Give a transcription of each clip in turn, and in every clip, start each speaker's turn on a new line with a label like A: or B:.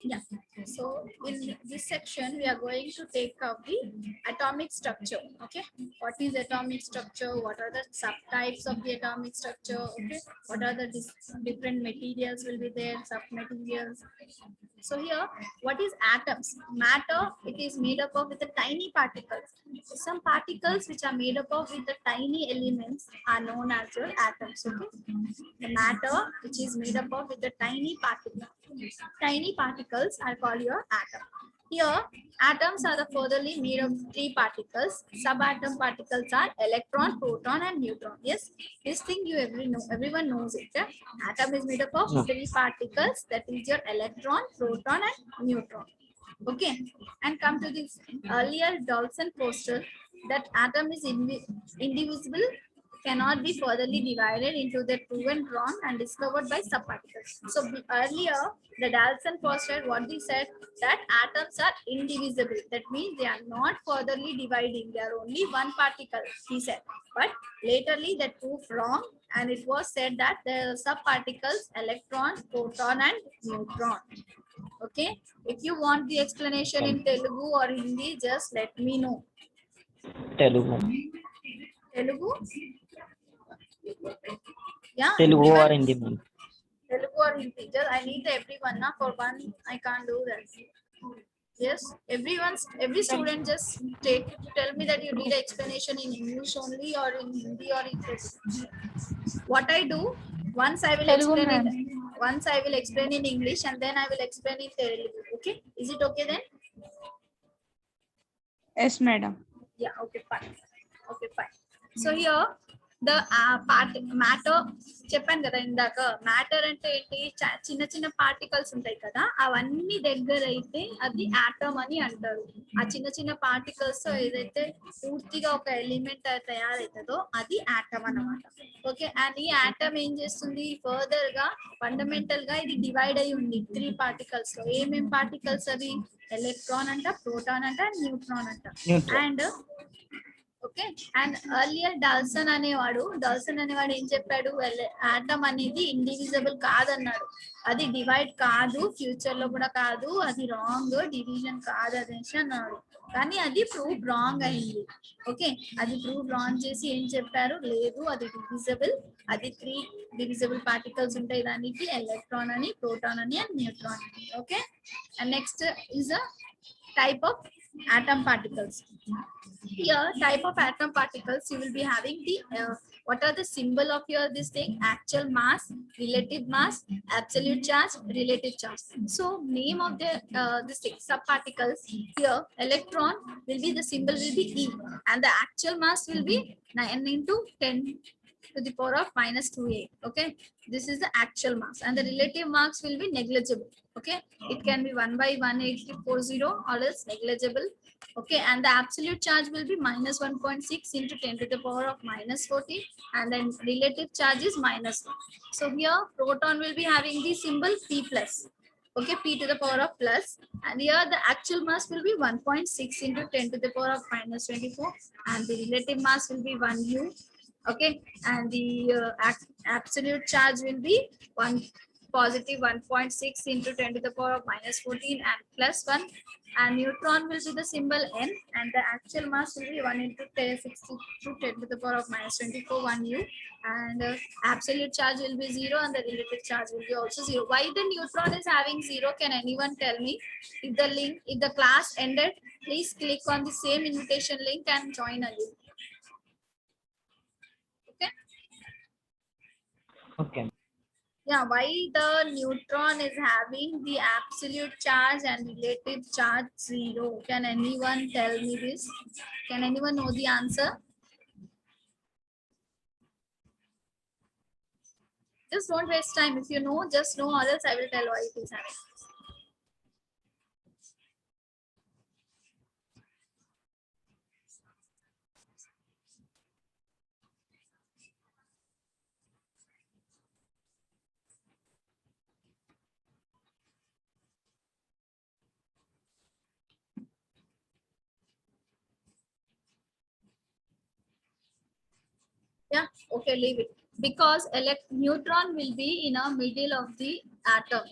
A: Yeah. So in this section, we are going to take up the atomic structure. Okay. What is atomic structure? What are the subtypes of the atomic structure? Okay. What are the different materials will be there? Submaterials. So here, what is atoms? Matter, it is made up of with the tiny particles. So some particles which are made up of with the tiny elements are known as your atoms. Okay. The matter which is made up of with the tiny particles. Tiny particles are called your atom. Here, atoms are the furtherly made of three particles. Subatom particles are electron, proton, and neutron. Yes, this thing you everyone knows it. Yeah? Atom is made up of three particles. That is your electron, proton, and neutron. Okay, and come to this earlier Dawson poster that atom is indivisible, cannot be furtherly divided into the two and drawn and discovered by subparticles. So earlier, the Dalton posted what they said that atoms are indivisible. That means they are not furtherly dividing. They are only one particle, he said. But laterly that proved wrong, and it was said that the subparticles, electron, proton, and neutron. Okay. If you want the explanation in Telugu or Hindi, just let me know.
B: Telugu.
A: Telugu? Yeah.
B: Telugu or Hindi.
A: Telugu or Hindi. Just I need everyone. Na? For one, I can't do that. Yes, every student just tell me that you need explanation in English only or in Hindi or in Telugu. What I do, once I will explain in English and then I will explain in Telugu. Okay, is it okay then?
C: Yes, madam.
A: Yeah, okay, fine. Okay, fine. So here the matter చెప్పాను కదా ఇందాక matter అంటే ఏంటి చిన్న చిన్న particles ఉంటాయి కదా అవన్నీ దగ్గర అయితే అది ఆటమ్ అని అంటారు ఆ చిన్న చిన్న పార్టికల్స్ ఏదైతే పూర్తిగా ఒక ఎలిమెంట్ తయారవుతుందో అది ఆటమ్ అన్నమాట ఓకే అండ్ ఈ ఆటమ్ ఏం చేస్తుంది ఫర్దర్ గా ఫండమెంటల్ గా ఇది డివైడ్ అయి ఉంది త్రీ పార్టికల్స్ లో ఏమేం పార్టికల్స్ అవి ఎలక్ట్రాన్ అంట ప్రోటాన్ అంట న్యూట్రాన్ అంట అండ్ ఓకే అండ్ ఎర్లియర్ డాల్సన్ అనేవాడు ఏం చెప్పాడు ఆటమ్ అనేది ఇండివిజిబుల్ కాదన్నాడు అది డివైడ్ కాదు ఫ్యూచర్ లో కూడా కాదు అది రాంగ్ డివిజన్ కాదు అనేసి అన్నాడు కానీ అది ప్రూవ్ రాంగ్ అయింది ఓకే అది ప్రూవ్ రాంగ్ చేసి ఏం చెప్పారు లేదు అది డివిజిబుల్ అది త్రీ డివిజిబుల్ పార్టికల్స్ ఉంటాయి దానికి ఎలక్ట్రాన్ అని ప్రోటాన్ అని అండ్ న్యూట్రాన్ అని okay and next is a type of atom particles. Here, type of atom particles, you will be having the what are the symbol of your this thing? Actual mass, relative mass, absolute charge, relative charge. So, name of the this thing, subparticles. Here, electron will be the symbol will be E, and the actual mass will be 9 into 10 to the power of minus 2a. Okay, this is the actual mass, and the relative mass will be negligible. Okay, it can be 1 by 18040 or else negligible. Okay, and the absolute charge will be minus 1.6 into 10 to the power of minus 40, and then relative charge is minus 1. So here proton will be having the symbol P plus. Okay, P to the power of plus, and here the actual mass will be 1.6 into 10 to the power of minus 24, and the relative mass will be 1u. Okay, and the absolute charge will be 1.6 into 10 to the power of minus 14 and plus 1, and neutron will be the symbol n, and the actual mass will be 1 into 60 to 10 to the power of minus 24 1u, and absolute charge will be 0 and the relative charge will be also 0. Why the neutron is having 0? Can anyone tell me? If the class ended, please click on the same invitation link and join again.
B: Okay.
A: Yeah, why the neutron is having the absolute charge and relative charge 0? Can anyone tell me this? Can anyone know the answer? Just don't waste time. If you know, just know, or else I will tell why it is having. Yeah, okay, leave it. because neutron will be in a middle of the atom.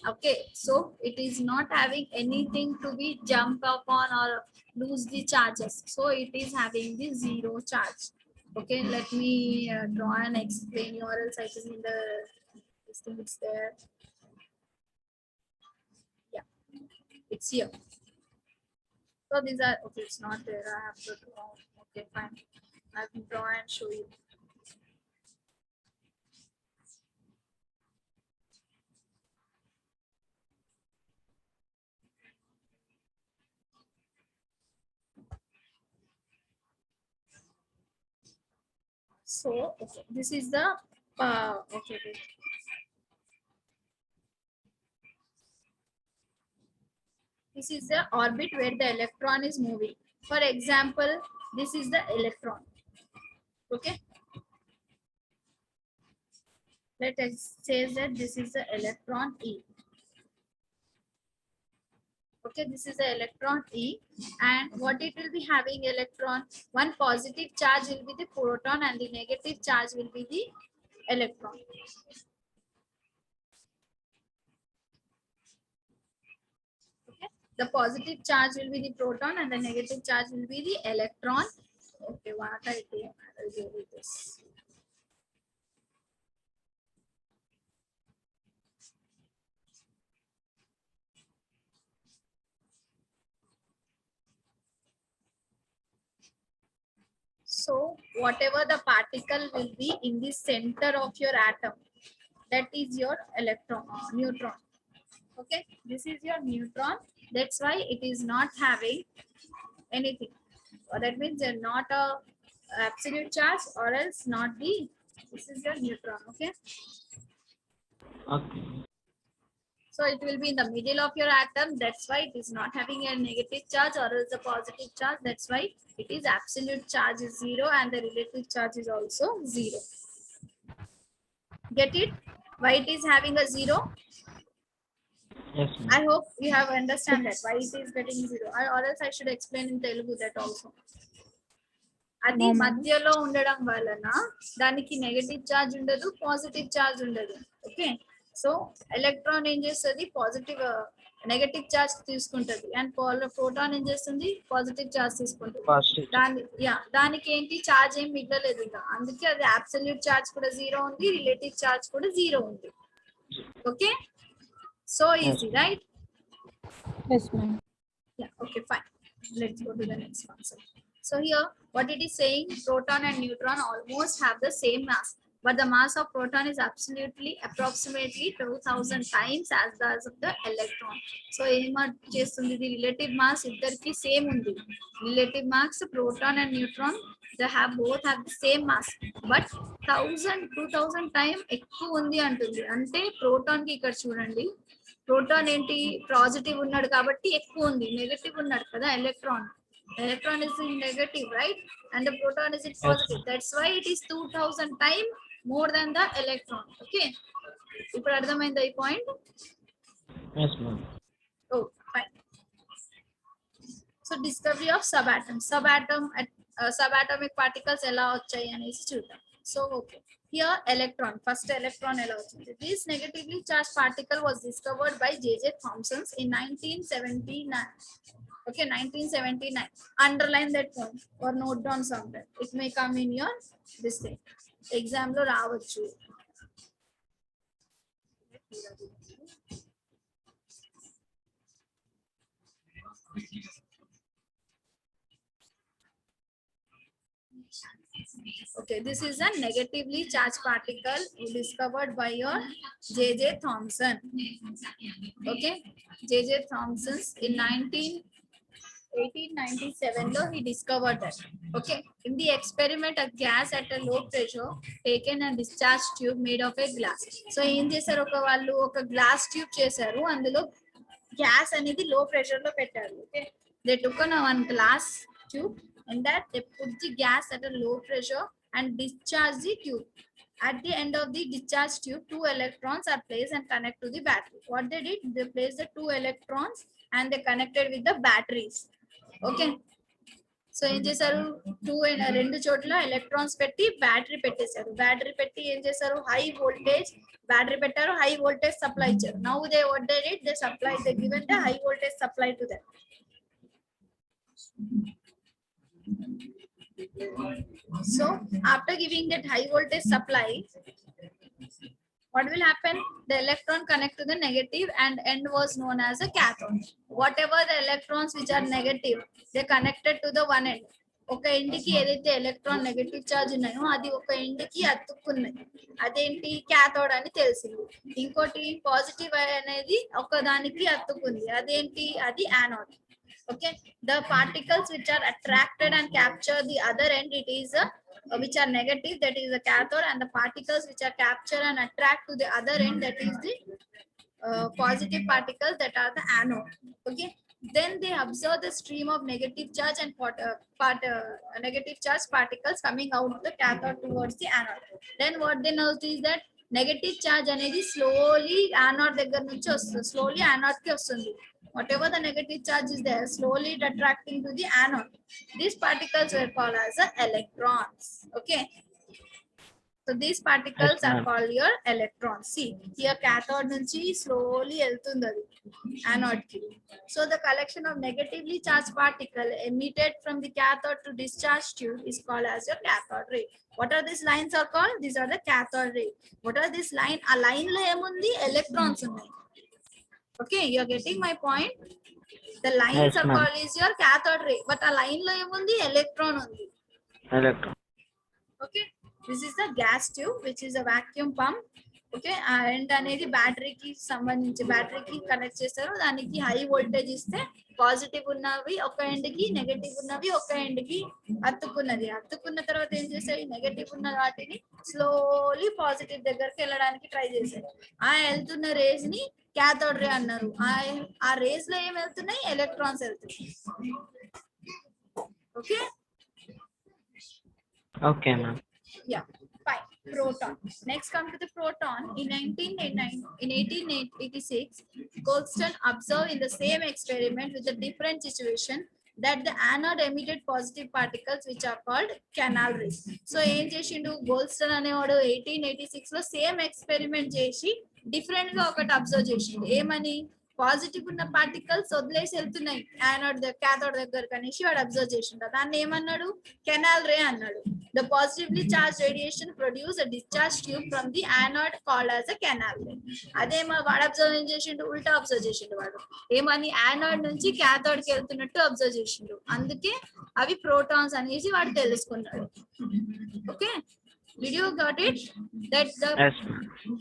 A: Okay, so it is not having anything to be jump upon or lose the charges, so it is having the zero charge. Okay, let me draw and explain you, or else I think in the this thing it's there. Yeah, it's here. So these are okay, it's not there, I have to draw. Okay, fine, I will draw and show you. So okay, this is the okay, wait. This is the orbit where the electron is moving. For example, this is the electron. Okay, let us say that this is the electron E. Okay, this is the electron E, and what it will be having electron? One positive charge will be the proton and the negative charge will be the electron. Okay, the positive charge will be the proton and the negative charge will be the electron. Okay, what I do, I will give you this. So whatever the particle will be in the center of your atom, that is your electron, neutron. Okay, this is your neutron. That's why it is not having anything. Or that means they're not a absolute charge, or else not the. This is your neutron. Okay.
B: Okay.
A: So it will be in the middle of your atom. That's why it is not having a negative charge or else a positive charge. That's why it is absolute charge is 0 and the relative charge is also 0. Get it? Why it is having a 0?
B: Yes, ma'am.
A: I hope you have understand that why it is getting 0. Or else I should explain in Telugu that also. అది మధ్యలో ఉండడం వలన దానికి negative charge ఉండదు, positive charge ఉండదు. Okay, so electron ఏం చేస్తుంది? Positive negative charge తీసుకుంటది అండ్ ప్రోటాన్ ఏం చేస్తుంది? పాజిటివ్ ఛార్జ్ తీసుకుంటుంది.
B: Positive.
A: దానికి ఏంటి ఛార్జ్ ఏం మిగలలేదు ఇంకా, అందుకే అది అబ్సల్యూట్ ఛార్జ్ కూడా 0 ఉంది, రిలేటివ్ ఛార్జ్ కూడా 0 ఉంది. Okay, so easy, right?
C: Yes, ma'am.
A: Yeah, okay, fine. Let's go to the next one. So here, what it is saying, proton and neutron almost have the same mass, but the mass of proton is approximately 2000 times as the of the electron. So the relative mass iddarki same undi. Relative mass, proton and neutron, they both have the same mass, but 2000 time ఎక్కువ ఉంది అంటుంది. అంటే proton కి ఇక్కడ చూడండి, proton ఏంటి positive ఉన్నాడు కాబట్టి ఎక్కువ ఉంది, నెగటివ్ ఉన్నాడు కదా electron. Electron is in negative, right? And the proton is in positive. That's why it is 2000 times more than the electron. Okay. ఇప్పుడు అర్థమైందా ఈ point?
B: Yes, ma'am.
A: Oh, fine. So discovery of subatomic particles ఎలా వచ్చాయి అనేసి చూద్దాం. So okay. Here electron, first electron ఎలా వచ్చింది? This negatively charged particle was discovered by J.J. Thomson in 1979. Okay, 1979. Underline that point or note down somewhere. It may come in your this thing. Exam lo రావచ్చు. Okay, this is a negatively charged particle discovered by your J.J. Thomson. Okay, J.J. Thomson in 1897 lo he discovered that. Okay, in the experiment a gas at a low pressure taken a discharge tube made of a glass. So ఏం చేశారు, ఒక వాళ్ళు ఒక glass tube చేశారు, అందులో gas అనేది లో pressure లో పెట్టారు. Okay, they took on one glass tube and that they put the gas at a low pressure and discharge the tube. At the end of the discharge tube, 2 electrons are placed and connect to the battery. What they did, they placed the 2 electrons and they connected with the batteries. Okay, so ఏం చేశారు, రెండు చోట్ల electrons పెట్టి battery పెట్టేశారు. Battery పెట్టి ఏం చేశారు, high voltage battery పెట్టారు, హై వోల్టేజ్ సప్లై ఇచ్చారు. Now they what they did, they supply, they given the high voltage supply to them. So after giving that high voltage supply, what will happen, the electron connect to the negative and end was known as a cathode. Whatever the electrons which are negative, they connected to the one end. ఒక ఎండ్కి ఏదైతే electron negative charge ఉన్నాయో అది ఒక ఎండ్కి అతుక్కున్నది, అదేంటి cathode అని తెలిసింది. ఇంకోటి positive అనేది ఒక దానికి అతుక్కుంది, అదేంటి, అది anode. Okay, the particles which are attracted and capture the other end, it is which are negative, that is the cathode, and the particles which are capture and attract to the other end, that is the positive particles, that are the anode. Okay, then they observe the stream of negative charge and negative charge particles coming out of the cathode towards the anode. Then what they notice is that negative charge అనేది slowly anode దగ్గర నుంచి వస్తుంది, slowly anode కి వస్తుంది. Whatever the negative charge is there, slowly it attracting to the anode. These particles were called as the electrons. Okay, so these particles are called your electrons. See here, cathode nunchi slowly వెళ్తుంది అది anode ki. So the collection of negatively charged particle emitted from the cathode to discharge tube is called as your cathode ray. What are these lines are called? These are the cathode ray. What are this line? A line lo emundi, electrons unnai. Okay, you are getting my point. The lines are called is your cathode ray, but a line lo emundi, electron undi.
B: Electron.
A: Okay, this is the gas tube, which is a vacuum pump. Okay, and అనేది బ్యాటరీకి సంబంధించి, బ్యాటరీకి connect చేస్తారు. దానికి high voltage ఇస్తే positive ఉన్నవి ఒక ఎండ్కి, negative ఉన్నవి ఒక ఎండ్కి అతుక్కున్నది. అతుక్కున్న తర్వాత ఏం చేస్తాయి, నెగటివ్ ఉన్న వాటిని స్లోలీ పాజిటివ్ దగ్గరికి వెళ్ళడానికి ట్రై చేశారు. ఆ వెళ్తున్న రేస్ ని క్యాథోడ్ రే అన్నారు. ఆ రేస్ లో ఏం వెళ్తున్నాయి, ఎలక్ట్రాన్స్ వెళ్తున్నాయి. Okay,
B: Okay, ma'am.
A: yeah, fine. Proton. Next come to the proton. In 1886, Goldstone observed in the same experiment with a different situation that the anode emitted positive particles which are called canal rays. So ఏం చేసిండు, Goldstone అనేవాడు 1886 లో same experiment చేసి different గా ఒకటి observe చేసిండు. ఏమని, positive ఉన్న పార్టికల్స్ వదిలేసి వెళ్తున్నాయి యానోడ్ క్యాథోడ్ దగ్గర కనేసి వాడు అబ్జర్వ్ చేసిండు. దాన్ని ఏమన్నాడు, కెనాల్ రే అన్నాడు. The positively charged radiation produce a discharge tube from the anode called as a canal ray. అదేమో వాడు అబ్జర్వ్ చేసిండు, ఉల్టా అబ్జర్వ్ చేసిండు. వాడు ఏమని, యానోడ్ నుంచి క్యాథోడ్ కి వెళ్తున్నట్టు అబ్జర్వ్ చేసిండు. అందుకే అవి ప్రోటాన్స్ అనేసి వాడు తెలుసుకున్నాడు. Okay, did you got it? That the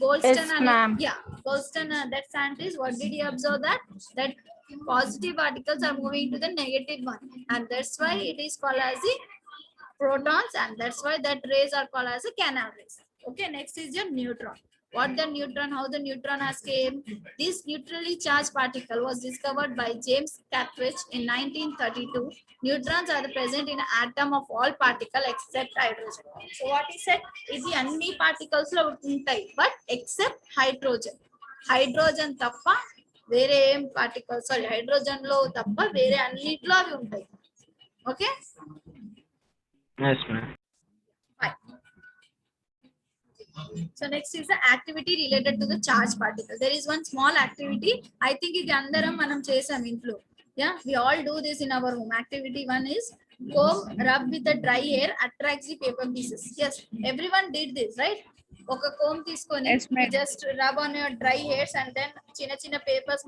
A: Goldstone,
C: Yes, ma'am.
A: yeah, Goldstone, that scientist, what did he observe, that positive particles are moving to the negative one, and that's why it is called as the protons, and that's why that rays are called as a canal rays. Okay, next is your neutron. What the neutron, how the neutron has came? This neutrally charged particle was discovered by James Cartridge in 1932. Neutrons are present in an atom of all particles except hydrogen. So what he said, ఇది అన్ని particles లో ఉంటాయి, but except hydrogen. Hydrogen తప్ప వేరే ఏం particles, sorry hydrogen లో తప్ప వేరే అన్నిట్లో అవి ఉంటాయి. Okay,
B: Yes, ma'am.
A: fine. So next is the activity related to the charge particle. There is one small activity. I think ఇది అందరం మనం చేసాం ఇంట్లో. Yeah, we all do this in our home. Activity 1 is comb rub with the dry hair attracts the paper pieces. Yes, everyone did this, right? ఒక comb తీసుకొని
C: Yes, ma'am.
A: just rub on your dry hairs and then చిన్న చిన్న papers